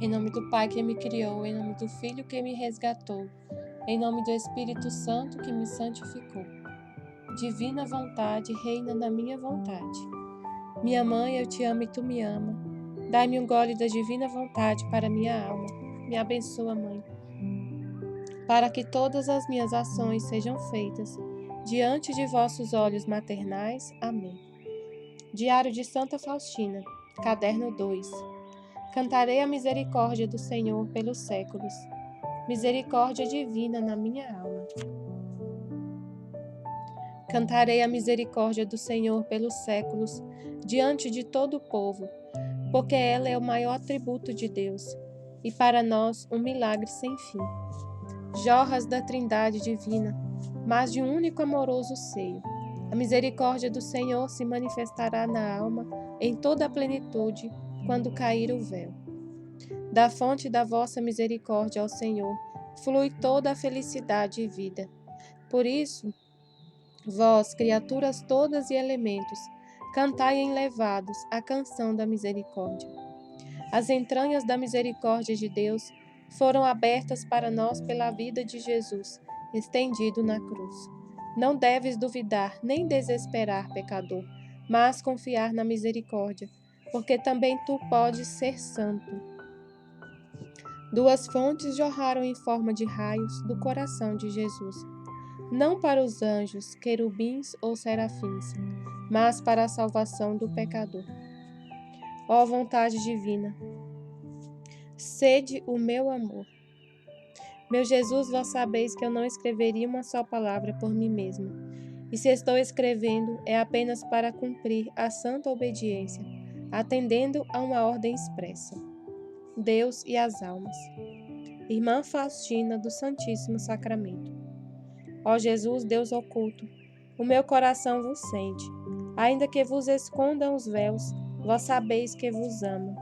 Em nome do Pai que me criou, em nome do Filho que me resgatou, em nome do Espírito Santo que me santificou. Divina vontade, reina na minha vontade. Minha mãe, eu te amo e tu me ama. Dai-me um gole da divina vontade para minha alma. Me abençoa, Mãe, para que todas as minhas ações sejam feitas diante de vossos olhos maternais. Amém. Diário de Santa Faustina, Caderno 2. Cantarei a misericórdia do Senhor pelos séculos. Misericórdia divina na minha alma. Cantarei a misericórdia do Senhor pelos séculos, diante de todo o povo, porque ela é o maior atributo de Deus, e para nós um milagre sem fim. Jorras da Trindade divina, mas de um único amoroso seio. A misericórdia do Senhor se manifestará na alma em toda a plenitude, quando cair o véu. Da fonte da vossa misericórdia, ó Senhor, flui toda a felicidade e vida. Por isso, vós, criaturas todas e elementos, cantai enlevados a canção da misericórdia. As entranhas da misericórdia de Deus foram abertas para nós pela vida de Jesus, estendido na cruz. Não deves duvidar nem desesperar, pecador, mas confiar na misericórdia, porque também tu podes ser santo. Duas fontes jorraram em forma de raios do coração de Jesus, não para os anjos, querubins ou serafins, mas para a salvação do pecador. Ó vontade divina, sede o meu amor. Meu Jesus, vós sabeis que eu não escreveria uma só palavra por mim mesma, e se estou escrevendo é apenas para cumprir a santa obediência, atendendo a uma ordem expressa. Deus e as almas. Irmã Faustina do Santíssimo Sacramento. Ó Jesus, Deus oculto, o meu coração vos sente, ainda que vos escondam os véus, vós sabeis que vos amo.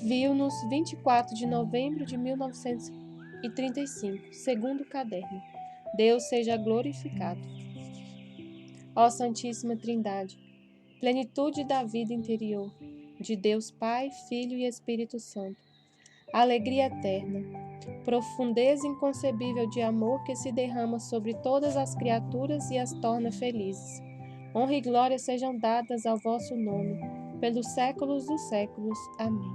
Viu-nos 24 de novembro de 1935, segundo caderno. Deus seja glorificado. Ó Santíssima Trindade, plenitude da vida interior, de Deus Pai, Filho e Espírito Santo, alegria eterna, profundeza inconcebível de amor que se derrama sobre todas as criaturas e as torna felizes. Honra e glória sejam dadas ao vosso nome, pelos séculos dos séculos. Amém.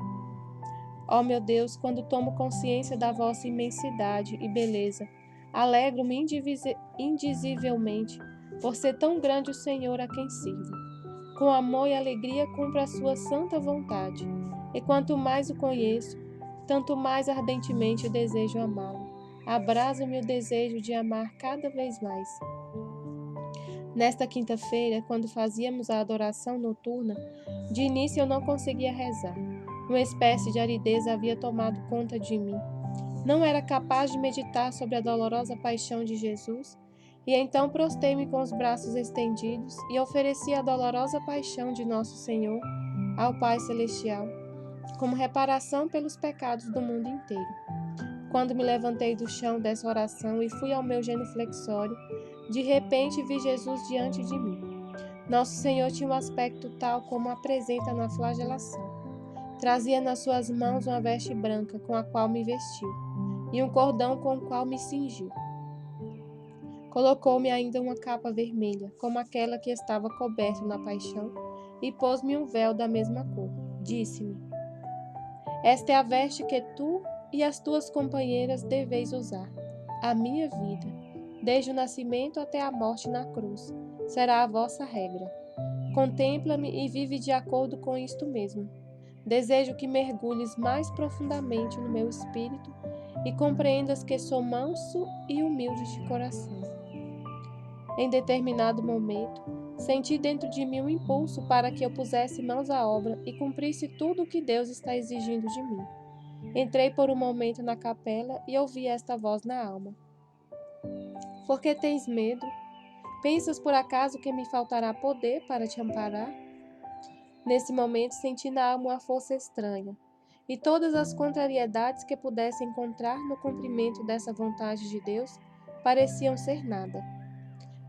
Ó meu Deus, quando tomo consciência da vossa imensidade e beleza, alegro-me indizivelmente por ser tão grande o Senhor a quem sirvo. Com amor e alegria cumpro a sua santa vontade, e quanto mais o conheço, tanto mais ardentemente desejo amá-lo. Abrasa-me o desejo de amar cada vez mais. Nesta quinta-feira, quando fazíamos a adoração noturna, de início eu não conseguia rezar. Uma espécie de aridez havia tomado conta de mim. Não era capaz de meditar sobre a dolorosa paixão de Jesus, e então prostei-me com os braços estendidos e ofereci a dolorosa paixão de nosso Senhor ao Pai Celestial, como reparação pelos pecados do mundo inteiro. Quando me levantei do chão dessa oração e fui ao meu genuflexório, de repente vi Jesus diante de mim. Nosso Senhor tinha um aspecto tal como apresenta na flagelação. Trazia nas suas mãos uma veste branca com a qual me vestiu, e um cordão com o qual me cingiu. Colocou-me ainda uma capa vermelha, como aquela que estava coberta na paixão, e pôs-me um véu da mesma cor. Disse-me: esta é a veste que tu e as tuas companheiras deveis usar. A minha vida, desde o nascimento até a morte na cruz, será a vossa regra. Contempla-me e vive de acordo com isto mesmo. Desejo que mergulhes mais profundamente no meu espírito e compreendas que sou manso e humilde de coração. Em determinado momento, senti dentro de mim um impulso para que eu pusesse mãos à obra e cumprisse tudo o que Deus está exigindo de mim. Entrei por um momento na capela e ouvi esta voz na alma. Por que tens medo? Pensas por acaso que me faltará poder para te amparar? Nesse momento senti na alma uma força estranha, e todas as contrariedades que pudesse encontrar no cumprimento dessa vontade de Deus pareciam ser nada.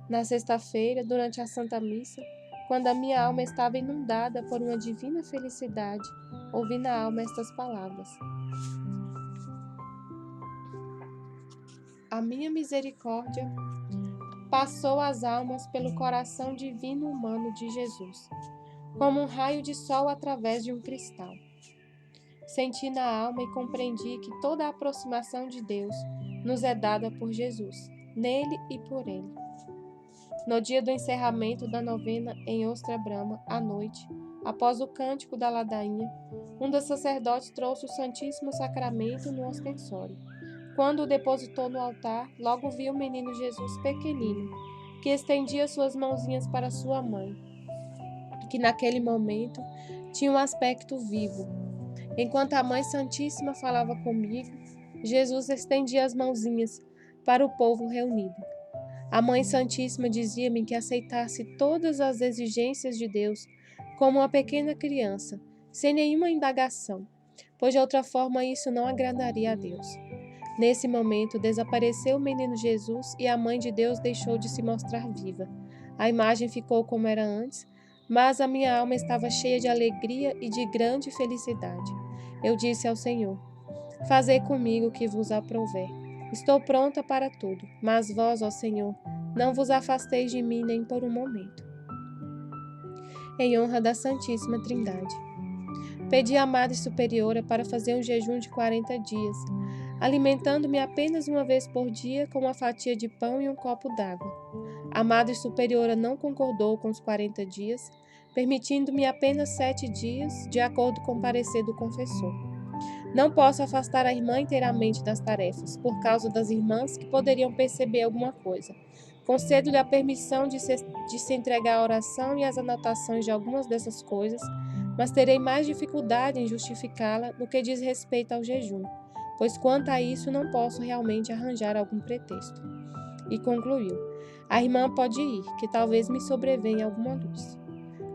Na sexta-feira, durante a Santa Missa, quando a minha alma estava inundada por uma divina felicidade, ouvi na alma estas palavras: a minha misericórdia passou as almas pelo coração divino humano de Jesus, como um raio de sol através de um cristal. Senti na alma e compreendi que toda a aproximação de Deus nos é dada por Jesus, nele e por ele. No dia do encerramento da novena em Ostra Brahma, à noite, após o cântico da ladainha, um dos sacerdotes trouxe o Santíssimo Sacramento no ostensório. Quando o depositou no altar, logo vi o menino Jesus pequenino, que estendia suas mãozinhas para sua mãe, que naquele momento tinha um aspecto vivo. Enquanto a Mãe Santíssima falava comigo, Jesus estendia as mãozinhas para o povo reunido. A Mãe Santíssima dizia-me que aceitasse todas as exigências de Deus como uma pequena criança, sem nenhuma indagação, pois de outra forma isso não agradaria a Deus. Nesse momento, desapareceu o menino Jesus e a Mãe de Deus deixou de se mostrar viva. A imagem ficou como era antes, mas a minha alma estava cheia de alegria e de grande felicidade. Eu disse ao Senhor: fazei comigo o que vos aprouver. Estou pronta para tudo, mas vós, ó Senhor, não vos afasteis de mim nem por um momento. Em honra da Santíssima Trindade. Pedi à Madre Superiora para fazer um jejum de 40 dias, alimentando-me apenas uma vez por dia com uma fatia de pão e um copo d'água. A Madre Superiora não concordou com os 40 dias, permitindo-me apenas 7 dias, de acordo com o parecer do confessor. Não posso afastar a irmã inteiramente das tarefas, por causa das irmãs que poderiam perceber alguma coisa. Concedo-lhe a permissão de se entregar à oração e às anotações de algumas dessas coisas, mas terei mais dificuldade em justificá-la no que diz respeito ao jejum, pois quanto a isso não posso realmente arranjar algum pretexto. E concluiu: a irmã pode ir, que talvez me sobrevenha alguma luz.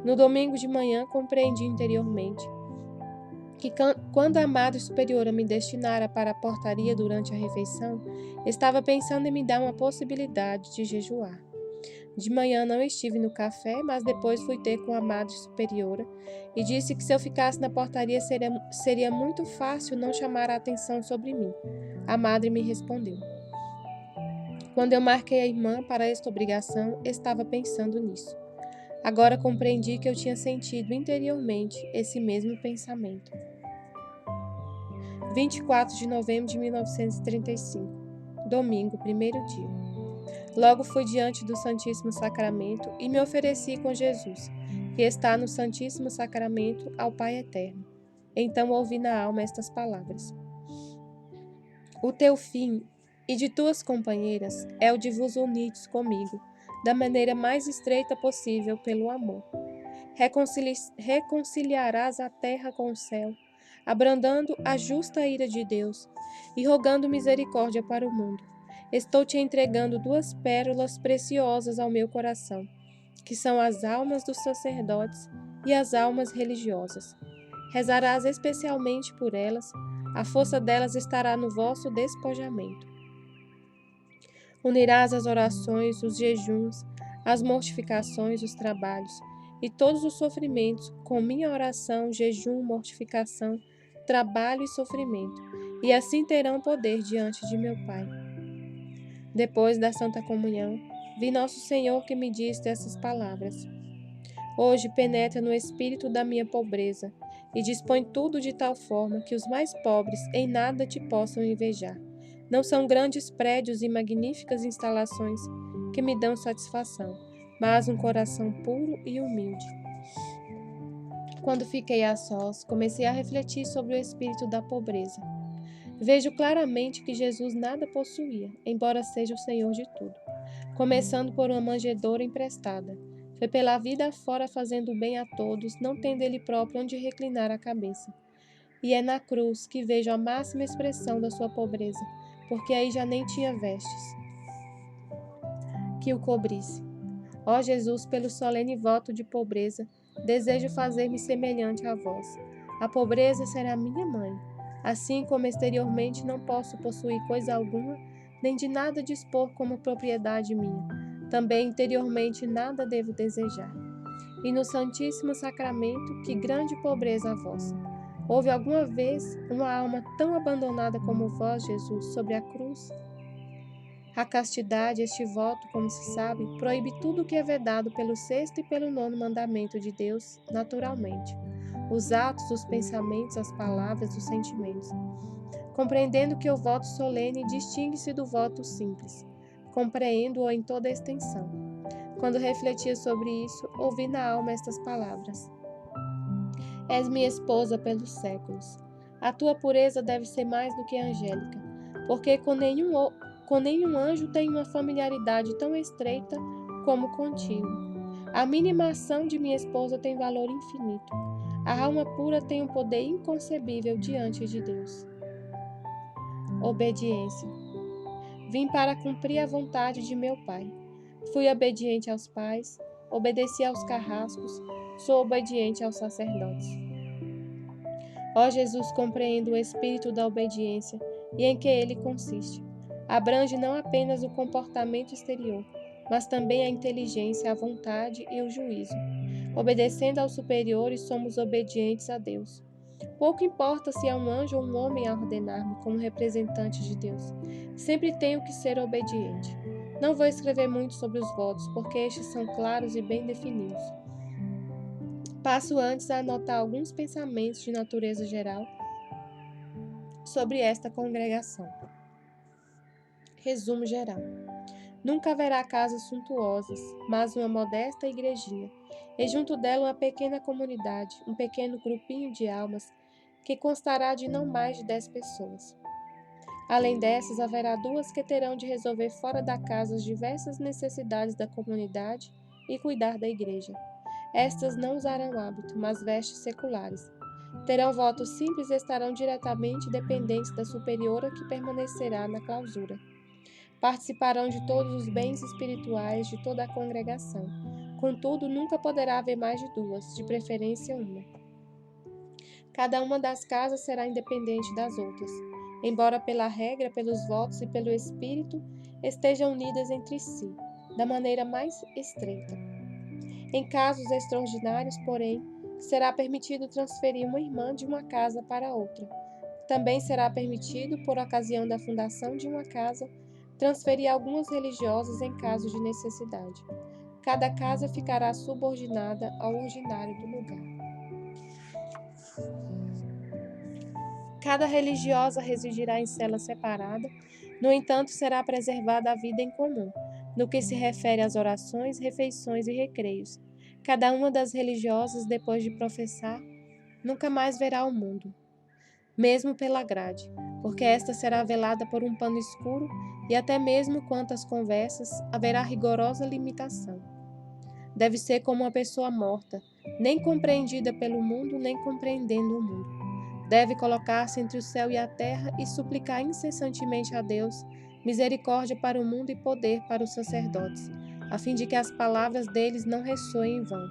No domingo de manhã compreendi interiormente que quando a Madre Superiora me destinara para a portaria durante a refeição, estava pensando em me dar uma possibilidade de jejuar. De manhã não estive no café, mas depois fui ter com a Madre Superiora e disse que se eu ficasse na portaria seria muito fácil não chamar a atenção sobre mim. A Madre me respondeu: quando eu marquei a irmã para esta obrigação, estava pensando nisso. Agora compreendi que eu tinha sentido interiormente esse mesmo pensamento. 24 de novembro de 1935, domingo, primeiro dia. Logo fui diante do Santíssimo Sacramento e me ofereci com Jesus, que está no Santíssimo Sacramento, ao Pai Eterno. Então ouvi na alma estas palavras: o teu fim e de tuas companheiras é o de vos unirdes comigo, da maneira mais estreita possível pelo amor. Reconciliarás a terra com o céu, abrandando a justa ira de Deus e rogando misericórdia para o mundo. Estou te entregando duas pérolas preciosas ao meu coração, que são as almas dos sacerdotes e as almas religiosas. Rezarás especialmente por elas, a força delas estará no vosso despojamento. Unirás as orações, os jejuns, as mortificações, os trabalhos e todos os sofrimentos com minha oração, jejum, mortificação, trabalho e sofrimento, e assim terão poder diante de meu Pai. Depois da Santa Comunhão, vi Nosso Senhor que me disse essas palavras: hoje penetra no espírito da minha pobreza e dispõe tudo de tal forma que os mais pobres em nada te possam invejar. Não são grandes prédios e magníficas instalações que me dão satisfação, mas um coração puro e humilde. Quando fiquei a sós, comecei a refletir sobre o espírito da pobreza. Vejo claramente que Jesus nada possuía, embora seja o Senhor de tudo, começando por uma manjedoura emprestada. Foi pela vida fora fazendo bem a todos, não tendo ele próprio onde reclinar a cabeça. E é na cruz que vejo a máxima expressão da sua pobreza, porque aí já nem tinha vestes que o cobrisse. Ó Jesus, pelo solene voto de pobreza, desejo fazer-me semelhante a vós. A pobreza será minha mãe. Assim como exteriormente não posso possuir coisa alguma, nem de nada dispor como propriedade minha, também interiormente nada devo desejar. e no Santíssimo Sacramento, que grande pobreza a vossa. Houve alguma vez uma alma tão abandonada como vós, Jesus, sobre a cruz? A castidade, este voto, como se sabe, proíbe tudo o que é vedado pelo sexto e pelo nono mandamento de Deus, naturalmente. Os atos, os pensamentos, as palavras, os sentimentos. Compreendendo que o voto solene distingue-se do voto simples. Compreendo-o em toda a extensão. Quando refletia sobre isso, ouvi na alma estas palavras: És minha esposa pelos séculos. A tua pureza deve ser mais do que angélica, porque com nenhum anjo tenho uma familiaridade tão estreita como contigo. A mínima ação de minha esposa tem valor infinito. A alma pura tem um poder inconcebível diante de Deus. Obediência. Vim para cumprir a vontade de meu Pai. Fui obediente aos pais, obedeci aos carrascos, sou obediente aos sacerdotes. Ó Jesus, compreendo o espírito da obediência e em que ele consiste. Abrange não apenas o comportamento exterior, mas também a inteligência, a vontade e o juízo. Obedecendo aos superiores, somos obedientes a Deus. Pouco importa se é um anjo ou um homem a ordenar-me como representante de Deus. Sempre tenho que ser obediente. Não vou escrever muito sobre os votos, porque estes são claros e bem definidos. Passo antes a anotar alguns pensamentos de natureza geral sobre esta congregação. Resumo geral. Nunca haverá casas suntuosas, mas uma modesta igrejinha, e junto dela uma pequena comunidade, um pequeno grupinho de almas, que constará de não mais de 10 pessoas. Além dessas, haverá 2 que terão de resolver fora da casa as diversas necessidades da comunidade e cuidar da igreja. Estas não usarão hábito, mas vestes seculares. Terão votos simples e estarão diretamente dependentes da superiora que permanecerá na clausura. Participarão de todos os bens espirituais de toda a congregação. Contudo, nunca poderá haver mais de 2, de preferência uma. Cada uma das casas será independente das outras, embora pela regra, pelos votos e pelo espírito estejam unidas entre si, da maneira mais estreita. Em casos extraordinários, porém, será permitido transferir uma irmã de uma casa para outra. Também será permitido, por ocasião da fundação de uma casa, transferir algumas religiosas em caso de necessidade. Cada casa ficará subordinada ao ordinário do lugar. Cada religiosa residirá em cela separada, no entanto, será preservada a vida em comum, no que se refere às orações, refeições e recreios. Cada uma das religiosas, depois de professar, nunca mais verá o mundo, mesmo pela grade, porque esta será velada por um pano escuro e até mesmo quanto às conversas, haverá rigorosa limitação. Deve ser como uma pessoa morta, nem compreendida pelo mundo, nem compreendendo o mundo. Deve colocar-se entre o céu e a terra e suplicar incessantemente a Deus misericórdia para o mundo e poder para os sacerdotes, a fim de que as palavras deles não ressoem em vão,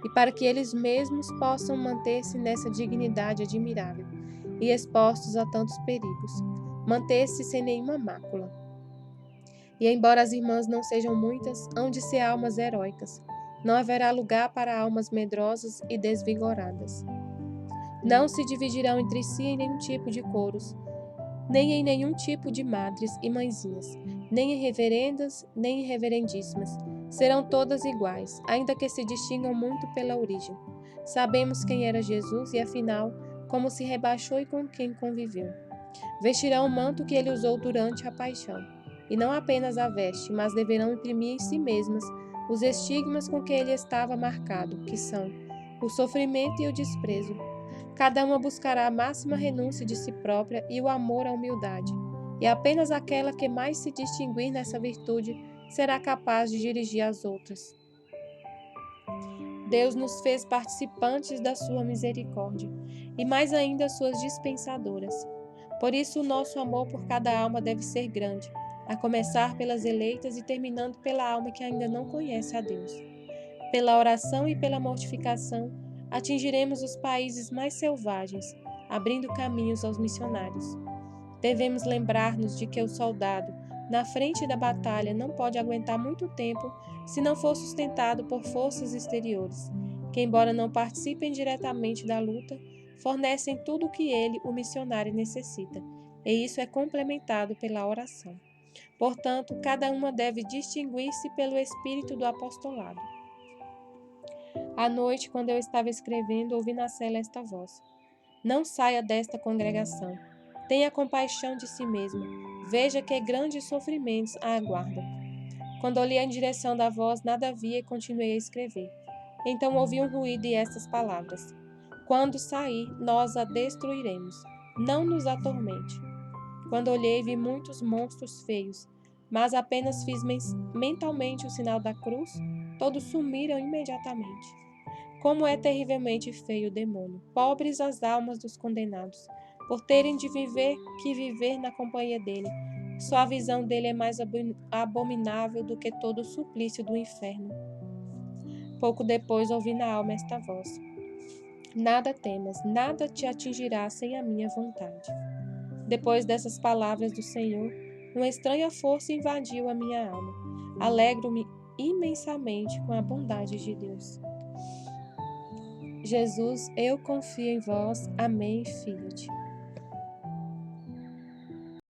e para que eles mesmos possam manter-se nessa dignidade admirável e expostos a tantos perigos, manter-se sem nenhuma mácula. E embora as irmãs não sejam muitas, hão de ser almas heróicas. Não haverá lugar para almas medrosas e desvigoradas. Não se dividirão entre si em nenhum tipo de coros, nem em nenhum tipo de madres e mãezinhas, nem em reverendas, nem em reverendíssimas. Serão todas iguais, ainda que se distingam muito pela origem. Sabemos quem era Jesus e, afinal, como se rebaixou e com quem conviveu. Vestirão o manto que ele usou durante a paixão, e não apenas a veste, mas deverão imprimir em si mesmas os estigmas com que ele estava marcado, que são o sofrimento e o desprezo. Cada uma buscará a máxima renúncia de si própria e o amor à humildade, e apenas aquela que mais se distinguir nessa virtude será capaz de dirigir as outras. Deus nos fez participantes da sua misericórdia, e mais ainda suas dispensadoras. Por isso, o nosso amor por cada alma deve ser grande, a começar pelas eleitas e terminando pela alma que ainda não conhece a Deus. Pela oração e pela mortificação, atingiremos os países mais selvagens, abrindo caminhos aos missionários. Devemos lembrar-nos de que o soldado, na frente da batalha, não pode aguentar muito tempo se não for sustentado por forças exteriores, que, embora não participem diretamente da luta, fornecem tudo o que ele, o missionário, necessita, e isso é complementado pela oração. Portanto, cada uma deve distinguir-se pelo espírito do apostolado. À noite, quando eu estava escrevendo, ouvi na cela esta voz: Não saia desta congregação. Tenha compaixão de si mesmo. Veja que grandes sofrimentos a aguardam. Quando olhei em direção da voz, nada havia e continuei a escrever. Então ouvi um ruído e estas palavras: Quando sair, nós a destruiremos. Não nos atormente. Quando olhei, vi muitos monstros feios, mas apenas fiz mentalmente o sinal da cruz, todos sumiram imediatamente. Como é terrivelmente feio o demônio! Pobres as almas dos condenados, por terem de viver na companhia dele. Só a visão dele é mais abominável do que todo o suplício do inferno. Pouco depois ouvi na alma esta voz: Nada temas, nada te atingirá sem a minha vontade. Depois dessas palavras do Senhor, uma estranha força invadiu a minha alma. Alegro-me imensamente com a bondade de Deus. Jesus, eu confio em vós. Amém, Fiat.